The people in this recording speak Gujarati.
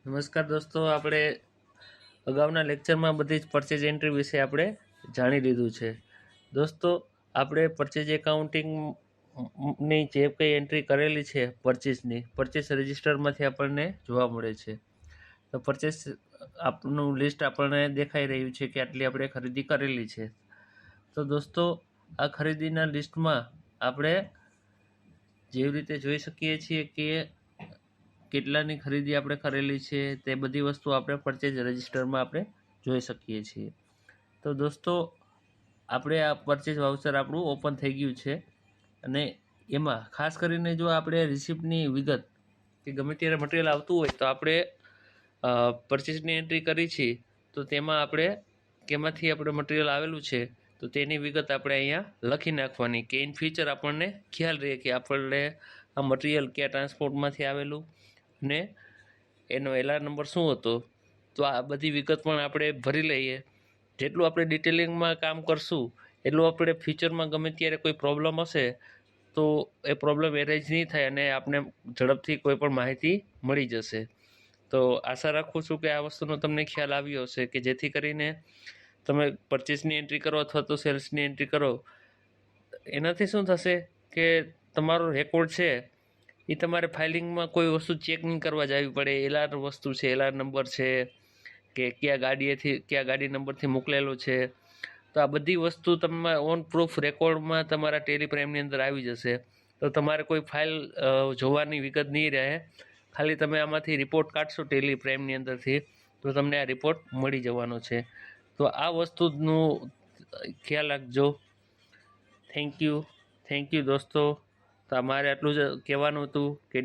નમસ્કાર દોસ્તો, આપણે અગાઉના લેક્ચરમાં બધી જ પરચેજ એન્ટ્રી વિશે આપણે જાણી લીધું છે. દોસ્તો, આપણે પરચેજ એકાઉન્ટિંગની જે કંઈ એન્ટ્રી કરેલી છે પરચેસ રજિસ્ટરમાંથી આપણને જોવા મળે છે. તો પરચેસ આપનું લિસ્ટ આપણને દેખાઈ રહ્યું છે કે આટલી આપણે ખરીદી કરેલી છે. તો દોસ્તો, આ ખરીદીના લિસ્ટમાં આપણે જેવી રીતે જોઈ શકીએ છીએ કે કેટલાની ખરીદી આપણે કરેલી છે તે બધી વસ્તુ આપણે પરચેજ રજિસ્ટરમાં આપણે જોઈ શકીએ છીએ. તો દોસ્તો, આપણે આ પરચેજ વાઉચર આપણું ઓપન થઈ ગયું છે અને એમાં ખાસ કરીને જો આપણે રિસિપ્ટની વિગત કે ગમે ત્યારે મટીરિયલ આવતું હોય તો આપણે પરચેજની એન્ટ્રી કરી છે તો તેમાં આપણે કેમાંથી આપણે મટીરિયલ આવેલું છે તો તેની વિગત આપણે અહીંયા લખી નાખવાની કે ઇન ફ્યુચર આપણને ખ્યાલ રહે કે આપણને આ મટીરિયલ કયા ટ્રાન્સપોર્ટમાંથી આવેલું ને એનો એલઆર નંબર શું હતો. તો આ બધી વિગત પણ આપણે ભરી લઈએ. જેટલું આપણે ડિટેલિંગમાં કામ કરશું એટલું આપણે ફ્યુચરમાં ગમે ત્યારે કોઈ પ્રોબ્લેમ હશે તો એ પ્રોબ્લેમ એરેજ નહીં થાય અને આપણે ઝડપથી કોઈ પણ માહિતી મળી જશે. તો આશા રાખું છું કે આ વસ્તુનો તમને ખ્યાલ આવ્યો હશે કે જેથી કરીને તમે પરચેસની એન્ટ્રી કરો અથવા તો સેલ્સની એન્ટ્રી કરો એનાથી શું થશે કે તમારો રેકોર્ડ છે એ તમારે ફાઇલિંગમાં કોઈ વસ્તુ ચેક નહીં કરવા જવી પડે. એલઆર વસ્તુ છે, એલઆર નંબર છે કે કયા ગાડી નંબરથી મોકલેલો છે. તો આ બધી વસ્તુ તમારા ઓન પ્રૂફ રેકોર્ડમાં તમારા ટેલી પ્રાઇમની અંદર આવી જશે. તો તમારે કોઈ ફાઇલ જોવાની વિગત નહીં રહે. ખાલી તમે આમાંથી રિપોર્ટ કાઢશો ટેલી પ્રાઇમની અંદરથી તો તમને આ રિપોર્ટ મળી જવાનો છે. તો આ વસ્તુનું ખ્યાલ રાખજો. થેન્ક યુ દોસ્તો. તો અમારે આટલું જ કહેવાનું હતું કે